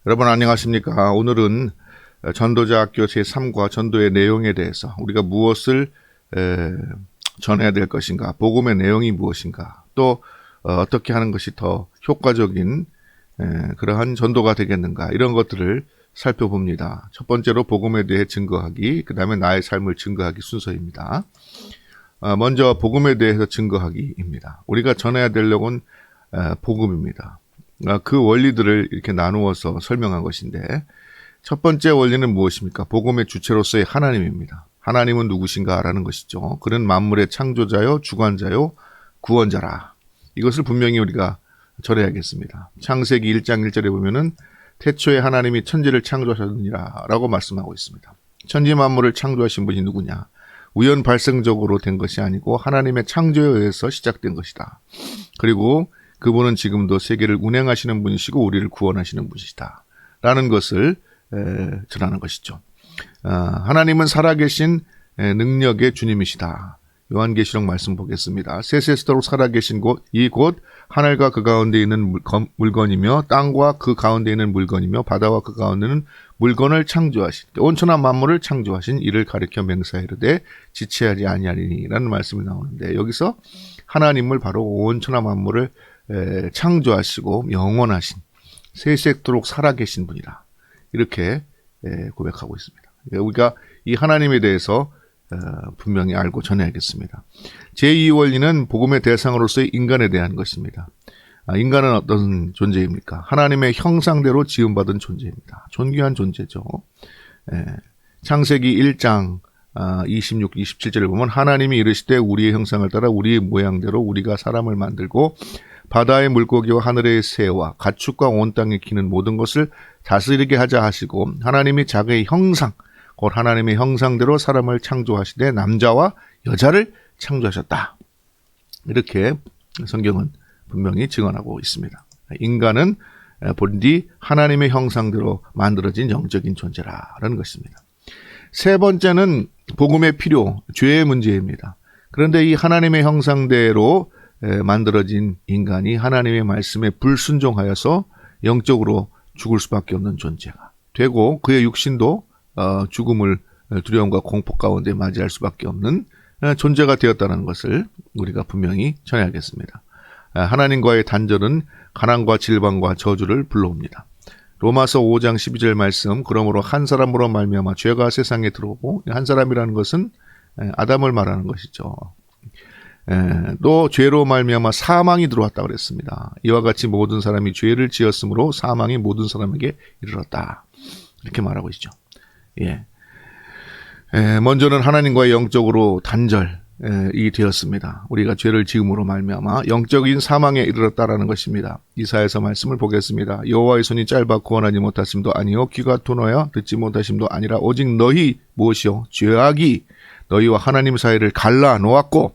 여러분 안녕하십니까? 오늘은 전도자 학교 제3과 전도의 내용에 대해서 우리가 무엇을 전해야 될 것인가, 복음의 내용이 무엇인가, 또 어떻게 하는 것이 더 효과적인 그러한 전도가 되겠는가, 이런 것들을 살펴봅니다. 첫 번째로 복음에 대해 증거하기, 그 다음에 나의 삶을 증거하기 순서입니다. 먼저 복음에 대해서 증거하기입니다. 우리가 전해야 될 내용은 복음입니다. 그 원리들을 이렇게 나누어서 설명한 것인데, 첫 번째 원리는 무엇입니까? 복음의 주체로서의 하나님입니다. 하나님은 누구신가라는 것이죠. 그는 만물의 창조자요, 주관자요, 구원자라. 이것을 분명히 우리가 전해야겠습니다. 창세기 1장 1절에 보면은 태초에 하나님이 천지를 창조하셨느니라 라고 말씀하고 있습니다. 천지 만물을 창조하신 분이 누구냐? 우연 발생적으로 된 것이 아니고 하나님의 창조에 의해서 시작된 것이다. 그리고 그분은 지금도 세계를 운행하시는 분이시고 우리를 구원하시는 분이시다 라는 것을 전하는 것이죠. 하나님은 살아계신 능력의 주님이시다. 요한계시록 말씀 보겠습니다. 세세토록 살아계신 곳, 이 곳 하늘과 그 가운데 있는 물건이며 땅과 그 가운데 있는 물건이며 바다와 그 가운데 있는 물건을 창조하신, 온천한 만물을 창조하신 이를 가리켜 맹세하이르되 지체하지 아니하리니 라는 말씀이 나오는데, 여기서 하나님을 바로 온천한 만물을 창조하시고 영원하신, 세세토록 살아계신 분이라 이렇게 고백하고 있습니다. 우리가 이 하나님에 대해서 분명히 알고 전해야겠습니다. 제2원리는 복음의 대상으로서의 인간에 대한 것입니다. 인간은 어떤 존재입니까? 하나님의 형상대로 지음받은 존재입니다. 존귀한 존재죠. 창세기 1장 26, 27절을 보면 하나님이 이르시되 우리의 형상을 따라 우리의 모양대로 우리가 사람을 만들고 바다의 물고기와 하늘의 새와 가축과 온 땅에 기는 모든 것을 다스리게 하자 하시고, 하나님이 자기의 형상, 곧 하나님의 형상대로 사람을 창조하시되 남자와 여자를 창조하셨다. 이렇게 성경은 분명히 증언하고 있습니다. 인간은 본디 하나님의 형상대로 만들어진 영적인 존재라는 것입니다. 세 번째는 복음의 필요, 죄의 문제입니다. 그런데 이 하나님의 형상대로 만들어진 인간이 하나님의 말씀에 불순종하여서 영적으로 죽을 수밖에 없는 존재가 되고, 그의 육신도 죽음을 두려움과 공포 가운데 맞이할 수밖에 없는 존재가 되었다는 것을 우리가 분명히 전해야겠습니다. 하나님과의 단절은 가난과 질방과 저주를 불러옵니다. 로마서 5장 12절 말씀, 그러므로 한 사람으로 말미암아 죄가 세상에 들어오고, 한 사람이라는 것은 아담을 말하는 것이죠. 또 죄로 말미암아 사망이 들어왔다 그랬습니다. 이와 같이 모든 사람이 죄를 지었으므로 사망이 모든 사람에게 이르렀다. 이렇게 말하고 있죠. 먼저는 하나님과의 영적으로 단절이 되었습니다. 우리가 죄를 지음으로 말미암아 영적인 사망에 이르렀다라는 것입니다. 이사야서 말씀을 보겠습니다. 여호와의 손이 짧아 구원하지 못하심도 아니요 귀가 둔하여 듣지 못하심도 아니라 오직 너희 무엇이요? 죄악이 너희와 하나님 사이를 갈라 놓았고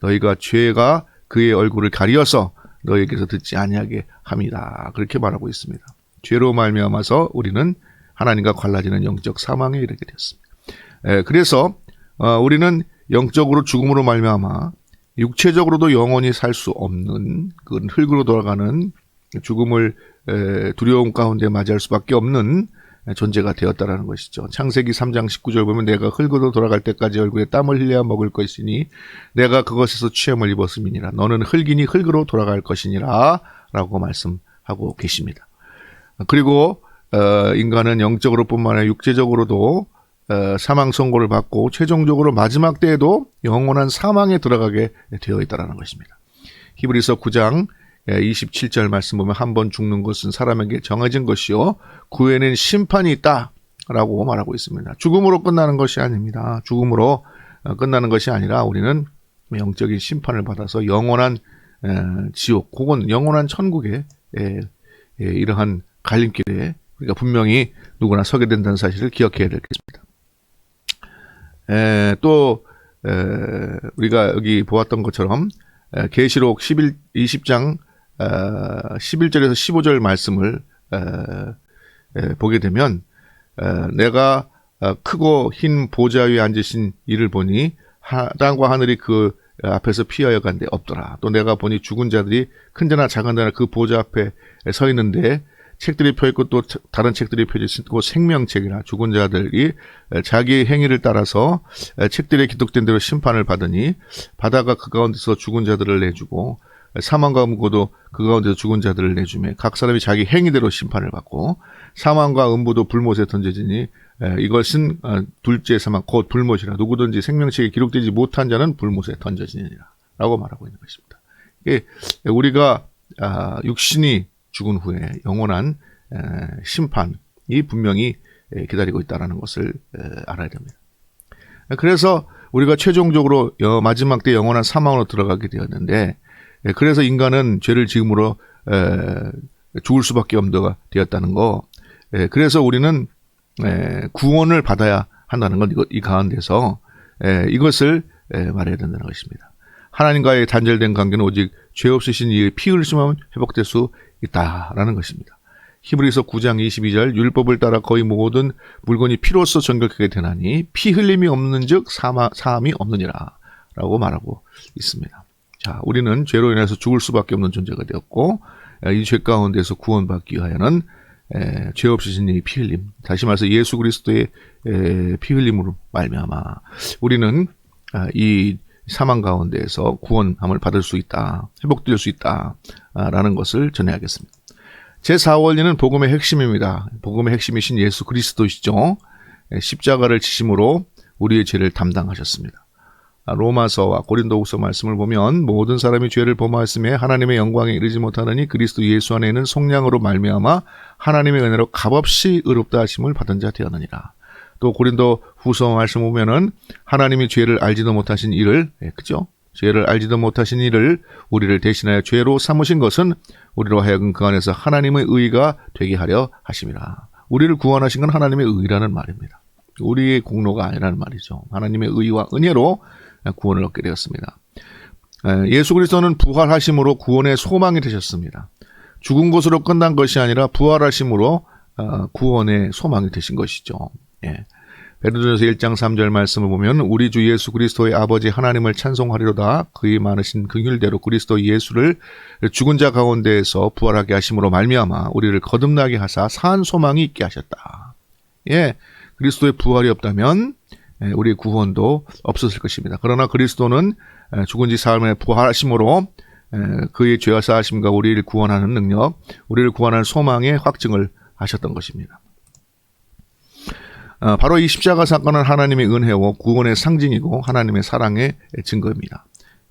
너희가 죄가 그의 얼굴을 가리어서 너희에게서 듣지 아니하게 함이다. 그렇게 말하고 있습니다. 죄로 말미암아서 우리는 하나님과 갈라지는 영적 사망에 이르게 되었습니다. 그래서 우리는 영적으로 죽음으로 말미암아 육체적으로도 영원히 살 수 없는, 그건 흙으로 돌아가는 죽음을 두려움 가운데 맞이할 수밖에 없는 존재가 되었다라는 것이죠. 창세기 3장 19절 보면 내가 흙으로 돌아갈 때까지 얼굴에 땀을 흘려야 먹을 것이니 내가 그것에서 취함을 입었음이니라. 너는 흙이니 흙으로 돌아갈 것이니라 라고 말씀하고 계십니다. 그리고 인간은 영적으로 뿐만 아니라 육체적으로도 사망 선고를 받고 최종적으로 마지막 때에도 영원한 사망에 들어가게 되어 있다는 것입니다. 히브리서 9장 27절 말씀 보면 한 번 죽는 것은 사람에게 정해진 것이요 그 후에는 심판이 있다 라고 말하고 있습니다. 죽음으로 끝나는 것이 아닙니다. 죽음으로 끝나는 것이 아니라 우리는 영적인 심판을 받아서 영원한 지옥 혹은 영원한 천국에 이러한 갈림길에 우리가 분명히 누구나 서게 된다는 사실을 기억해야 되겠습니다. 또 우리가 여기 보았던 것처럼 계시록 20장 11절에서 15절 말씀을 보게 되면 내가 크고 흰 보좌 위에 앉으신 이를 보니 땅과 하늘이 그 앞에서 피하여 간데 없더라. 또 내가 보니 죽은 자들이 큰 자나 작은 자나 그 보좌 앞에 서 있는데 책들이 펴있고 또 다른 책들이 펴져 있고 생명책이나 죽은 자들이 자기 행위를 따라서 책들에 기록된 대로 심판을 받으니 바다가 그 가운데서 죽은 자들을 내주고 사망과 음부도 그 가운데서 죽은 자들을 내주매 각 사람이 자기 행위대로 심판을 받고 사망과 음부도 불못에 던져지니 이것은 둘째 사망 곧 불못이라 누구든지 생명책에 기록되지 못한 자는 불못에 던져지니라 라고 말하고 있는 것입니다. 이게 우리가 육신이 죽은 후에 영원한 심판이 분명히 기다리고 있다는 것을 알아야 됩니다. 그래서 우리가 최종적으로 마지막 때 영원한 사망으로 들어가게 되었는데 그래서 인간은 죄를 지음으로 죽을 수밖에 없는 되었다는 거. 그래서 우리는 구원을 받아야 한다는 건 이 가운데서 이것을 말해야 된다는 것입니다. 하나님과의 단절된 관계는 오직 죄 없으신 이의 피 흘리심만 회복될 수 있다라는 것입니다. 히브리서 9장 22절 율법을 따라 거의 모든 물건이 피로써 정결하게 되나니 피 흘림이 없는즉 사함이 없느니라 라고 말하고 있습니다. 자, 우리는 죄로 인해서 죽을 수밖에 없는 존재가 되었고 이 죄 가운데서 구원받기 위하여는 죄 없으신 이의 피 흘림, 다시 말해서 예수 그리스도의 피 흘림으로 말미암아 우리는 이 사망 가운데에서 구원함을 받을 수 있다, 회복될 수 있다라는 것을 전해야겠습니다. 제4원리는 복음의 핵심입니다. 복음의 핵심이신 예수 그리스도시죠. 십자가를 지심으로 우리의 죄를 담당하셨습니다. 로마서와 고린도후서 말씀을 보면 모든 사람이 죄를 범하였음에 하나님의 영광에 이르지 못하느니 그리스도 예수 안에 있는 속량으로 말미암아 하나님의 은혜로 값없이 의롭다 하심을 받은 자 되었느니라. 또 고린도후서 말씀 보면은 하나님이 죄를 알지도 못하신 이를, 그죠? 죄를 알지도 못하신 이를 우리를 대신하여 죄로 삼으신 것은 우리로 하여금 그 안에서 하나님의 의가 되게 하려 하심이라. 우리를 구원하신 건 하나님의 의라는 말입니다. 우리의 공로가 아니라는 말이죠. 하나님의 의와 은혜로 구원을 얻게 되었습니다. 예수 그리스도는 부활하심으로 구원의 소망이 되셨습니다. 죽은 것으로 끝난 것이 아니라 부활하심으로 구원의 소망이 되신 것이죠. 베드로전서 1장 3절 말씀을 보면 우리 주 예수 그리스도의 아버지 하나님을 찬송하리로다. 그의 많으신 긍휼대로 그리스도 예수를 죽은 자 가운데에서 부활하게 하심으로 말미암아 우리를 거듭나게 하사 산 소망이 있게 하셨다. 그리스도의 부활이 없다면 우리의 구원도 없었을 것입니다. 그러나 그리스도는 죽은 지 사흘 만에 부활하심으로 그의 죄와 사하심과 우리를 구원하는 능력, 우리를 구원하는 소망의 확증을 하셨던 것입니다. 바로 이 십자가 사건은 하나님의 은혜와 구원의 상징이고 하나님의 사랑의 증거입니다.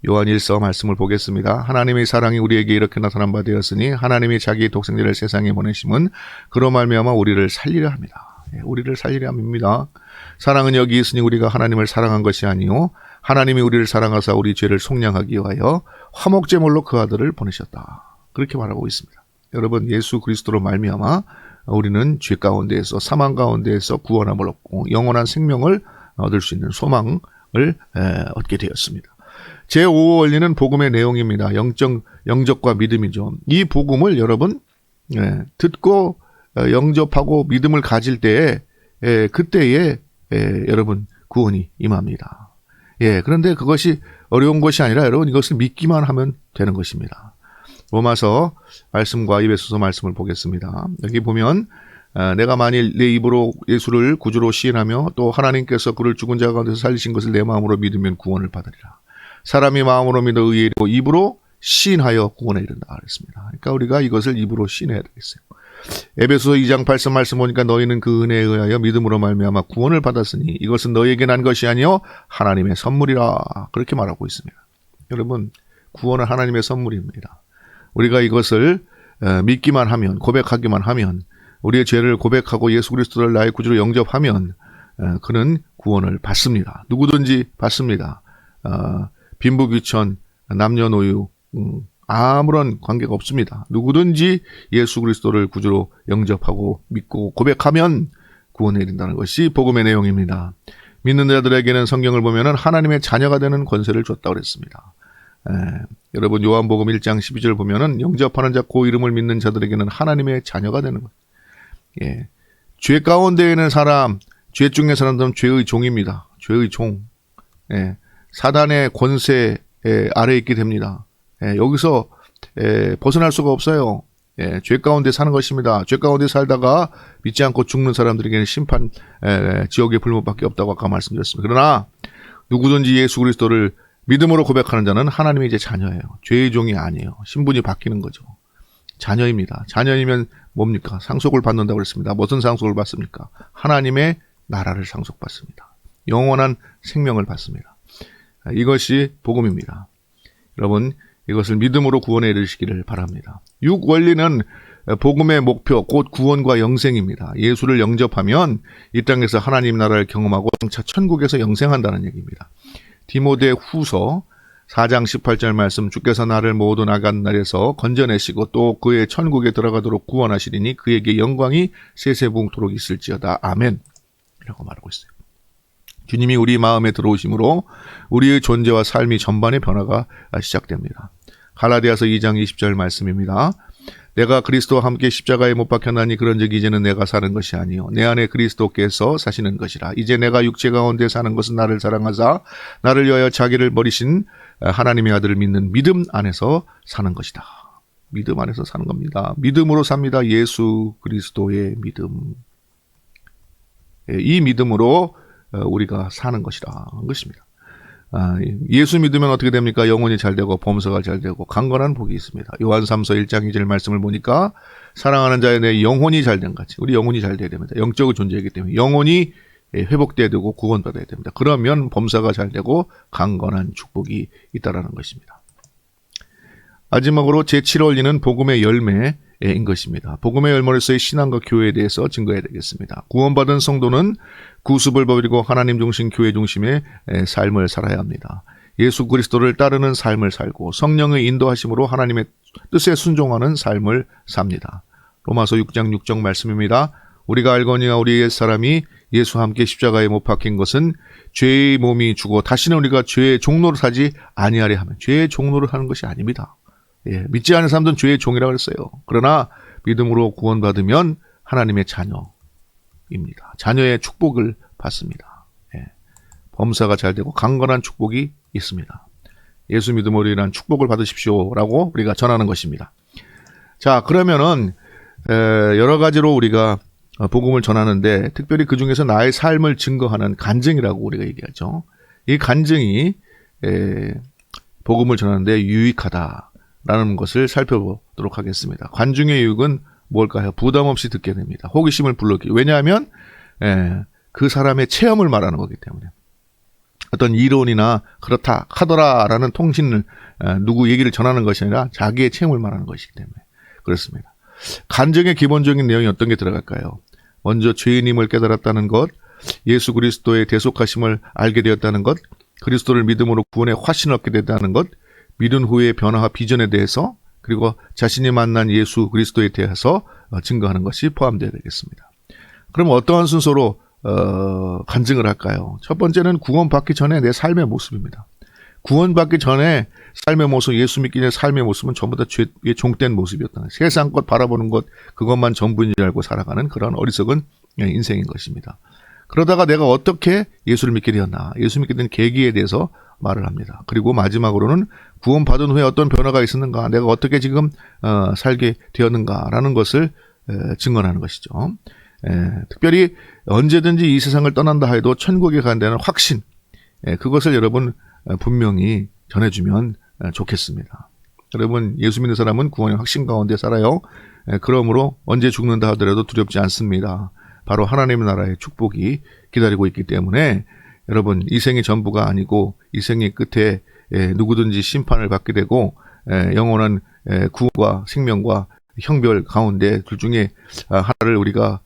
요한 1서 말씀을 보겠습니다. 하나님의 사랑이 우리에게 이렇게 나타난 바 되었으니 하나님이 자기의 독생자를 세상에 보내심은 그로 말미암아 우리를 살리려 합니다. 우리를 살리려 합니다. 사랑은 여기 있으니 우리가 하나님을 사랑한 것이 아니요 하나님이 우리를 사랑하사 우리 죄를 속량하기 위하여 화목제물로 그 아들을 보내셨다. 그렇게 말하고 있습니다. 여러분, 예수 그리스도로 말미암아 우리는 죄 가운데에서 사망 가운데에서 구원함을 얻고 영원한 생명을 얻을 수 있는 소망을 얻게 되었습니다. 제5원리는 복음의 내용입니다. 영접과 믿음이죠. 이 복음을 여러분 듣고 영접하고 믿음을 가질 때에 그때에 여러분 구원이 임합니다. 그런데 그것이 어려운 것이 아니라 여러분 이것을 믿기만 하면 되는 것입니다. 로마서 말씀과 에베소서 말씀을 보겠습니다. 여기 보면 내가 만일 내 입으로 예수를 구주로 시인하며 또 하나님께서 그를 죽은 자 가운데서 살리신 것을 내 마음으로 믿으면 구원을 받으리라. 사람이 마음으로 믿어 의에 이르고 입으로 시인하여 구원에 이른다 그랬습니다. 그러니까 우리가 이것을 입으로 시인해야 되겠어요. 에베소서 2장 8절 말씀 보니까 너희는 그 은혜에 의하여 믿음으로 말미암아 구원을 받았으니 이것은 너희에게 난 것이 아니요 하나님의 선물이라 그렇게 말하고 있습니다. 여러분, 구원은 하나님의 선물입니다. 우리가 이것을 믿기만 하면, 고백하기만 하면, 우리의 죄를 고백하고 예수 그리스도를 나의 구주로 영접하면 그는 구원을 받습니다. 누구든지 받습니다. 빈부귀천, 남녀노유 아무런 관계가 없습니다. 누구든지 예수 그리스도를 구주로 영접하고 믿고 고백하면 구원에 이른다는 것이 복음의 내용입니다. 믿는 자들에게는 성경을 보면 하나님의 자녀가 되는 권세를 줬다고 그랬습니다. 여러분 요한복음 1장 12절 보면은 영접하는 자 그 이름을 믿는 자들에게는 하나님의 자녀가 되는 것. 죄 가운데 있는 사람, 죄 중에 사람들은 죄의 종입니다. 죄의 종. 사단의 권세 아래에 있게 됩니다. 여기서 벗어날 수가 없어요. 죄 가운데 사는 것입니다. 죄 가운데 살다가 믿지 않고 죽는 사람들에게는 심판, 지옥의 불못밖에 없다고 아까 말씀드렸습니다. 그러나 누구든지 예수 그리스도를 믿음으로 고백하는 자는 하나님의 이제 자녀예요. 죄의 종이 아니에요. 신분이 바뀌는 거죠. 자녀입니다. 자녀이면 뭡니까? 상속을 받는다고 그랬습니다. 무슨 상속을 받습니까? 하나님의 나라를 상속받습니다. 영원한 생명을 받습니다. 이것이 복음입니다. 여러분, 이것을 믿음으로 구원에 이르시기를 바랍니다. 육 원리는 복음의 목표, 곧 구원과 영생입니다. 예수를 영접하면 이 땅에서 하나님 나라를 경험하고 장차 천국에서 영생한다는 얘기입니다. 디모데 후서 4장 18절 말씀, 주께서 나를 모두 나간 날에서 건져내시고 또 그의 천국에 들어가도록 구원하시리니 그에게 영광이 세세붕토록 있을지어다. 아멘. 이라고 말하고 있어요. 주님이 우리 마음에 들어오심으로 우리의 존재와 삶이 전반의 변화가 시작됩니다. 갈라디아서 2장 20절 말씀입니다. 내가 그리스도와 함께 십자가에 못 박혔나니 그런즉 이제는 내가 사는 것이 아니요 내 안에 그리스도께서 사시는 것이라. 이제 내가 육체 가운데 사는 것은 나를 사랑하사 나를 위하여 자기를 버리신 하나님의 아들을 믿는 믿음 안에서 사는 것이다. 믿음 안에서 사는 겁니다. 믿음으로 삽니다. 예수 그리스도의 믿음. 이 믿음으로 우리가 사는 것입니다. 예수 믿으면 어떻게 됩니까? 영혼이 잘 되고 범사가 잘 되고 강건한 복이 있습니다. 요한 3서 1장 2절 말씀을 보니까 사랑하는 자의 내 영혼이 잘 된 같이 우리 영혼이 잘 돼야 됩니다. 영적인 존재이기 때문에 영혼이 회복돼야 되고 구원받아야 됩니다. 그러면 범사가 잘 되고 강건한 축복이 있다라는 것입니다. 마지막으로 제7원리는 복음의 열매인 것입니다. 복음의 열매로서의 신앙과 교회에 대해서 증거해야 되겠습니다. 구원받은 성도는 구습을 버리고 하나님 중심, 교회 중심의 삶을 살아야 합니다. 예수 그리스도를 따르는 삶을 살고 성령의 인도하심으로 하나님의 뜻에 순종하는 삶을 삽니다. 로마서 6장 6절 말씀입니다. 우리가 알거니와 우리 옛사람이 예수와 함께 십자가에 못 박힌 것은 죄의 몸이 죽어 다시는 우리가 죄의 종로를 하지 아니하려 하면 죄의 종로를 하는 것이 아닙니다. 믿지 않는 사람들은 죄의 종이라고 했어요. 그러나 믿음으로 구원받으면 하나님의 자녀입니다. 자녀의 축복을 받습니다. 범사가 잘 되고 강건한 축복이 있습니다. 예수 믿음으로 인한 축복을 받으십시오라고 우리가 전하는 것입니다. 자, 그러면은 여러 가지로 우리가 복음을 전하는데 특별히 그 중에서 나의 삶을 증거하는 간증이라고 우리가 얘기하죠. 이 간증이 복음을 전하는데 유익하다라는 것을 살펴보도록 하겠습니다. 간증의 유익은 뭘까요? 부담 없이 듣게 됩니다. 호기심을 불러기. 왜냐하면 그 사람의 체험을 말하는 거기 때문에 어떤 이론이나 그렇다 하더라라는 통신을 누구 얘기를 전하는 것이 아니라 자기의 체험을 말하는 것이기 때문에 그렇습니다. 간증의 기본적인 내용이 어떤 게 들어갈까요? 먼저 죄인임을 깨달았다는 것, 예수 그리스도의 대속하심을 알게 되었다는 것, 그리스도를 믿음으로 구원에 확신을 얻게 됐다는 것, 믿은 후의 변화와 비전에 대해서 그리고 자신이 만난 예수 그리스도에 대해서 증거하는 것이 포함되어야 되겠습니다. 그럼 어떠한 순서로 간증을 할까요? 첫 번째는 구원받기 전에 내 삶의 모습입니다. 구원받기 전에 삶의 모습, 예수 믿기 전에 삶의 모습은 전부 다 죄에 종된 모습이었다는 거예요. 세상 것 바라보는 것, 그것만 전부인 줄 알고 살아가는 그런 어리석은 인생인 것입니다. 그러다가 내가 어떻게 예수를 믿게 되었나, 예수 믿게 된 계기에 대해서 말을 합니다. 그리고 마지막으로는 구원받은 후에 어떤 변화가 있었는가, 내가 어떻게 지금 살게 되었는가라는 것을 증언하는 것이죠. 특별히 언제든지 이 세상을 떠난다 해도 천국에 간다는 확신, 그것을 여러분 분명히 전해주면 좋겠습니다. 여러분, 예수 믿는 사람은 구원의 확신 가운데 살아요. 그러므로 언제 죽는다 하더라도 두렵지 않습니다. 바로 하나님의 나라의 축복이 기다리고 있기 때문에 여러분, 이 생이 전부가 아니고 이 생의 끝에 누구든지 심판을 받게 되고 영원한 구원과 생명과 형별 가운데 둘 중에 하나를 우리가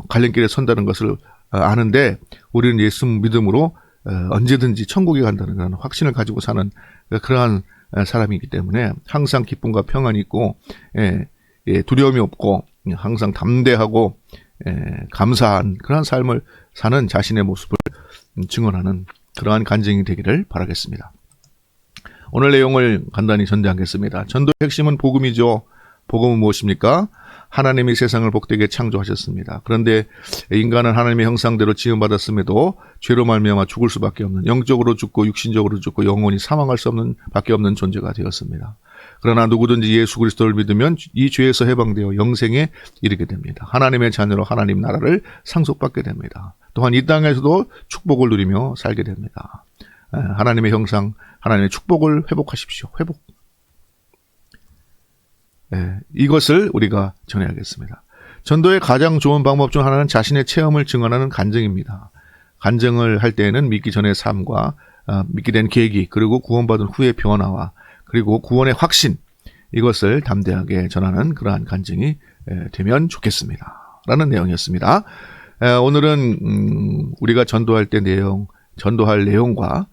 갈림길에 선다는 것을 아는데 우리는 예수 믿음으로 언제든지 천국에 간다는 그런 확신을 가지고 사는 그러한 사람이기 때문에 항상 기쁨과 평안이 있고 두려움이 없고 항상 담대하고 감사한 그런 삶을 사는 자신의 모습을 증언하는 그러한 간증이 되기를 바라겠습니다. 오늘 내용을 간단히 전달하겠습니다. 전도의 핵심은 복음이죠. 복음은 무엇입니까? 하나님이 세상을 복되게 창조하셨습니다. 그런데 인간은 하나님의 형상대로 지음받았음에도 죄로 말미암아 죽을 수밖에 없는, 영적으로 죽고 육신적으로 죽고 영원히 사망할 수 없는 밖에 없는 존재가 되었습니다. 그러나 누구든지 예수 그리스도를 믿으면 이 죄에서 해방되어 영생에 이르게 됩니다. 하나님의 자녀로 하나님 나라를 상속받게 됩니다. 또한 이 땅에서도 축복을 누리며 살게 됩니다. 하나님의 형상, 하나님의 축복을 회복하십시오. 회복. 이것을 우리가 전해야겠습니다. 전도의 가장 좋은 방법 중 하나는 자신의 체험을 증언하는 간증입니다. 간증을 할 때에는 믿기 전의 삶과 믿게 된 계기, 그리고 구원받은 후의 변화와 그리고 구원의 확신, 이것을 담대하게 전하는 그러한 간증이 되면 좋겠습니다. 라는 내용이었습니다. 오늘은 우리가 전도할 때 전도할 내용과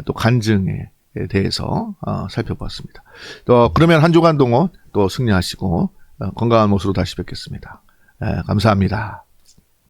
또 간증에 대해서 살펴봤습니다. 또 그러면 한 주간 동안 또 승리하시고 건강한 모습으로 다시 뵙겠습니다. 감사합니다.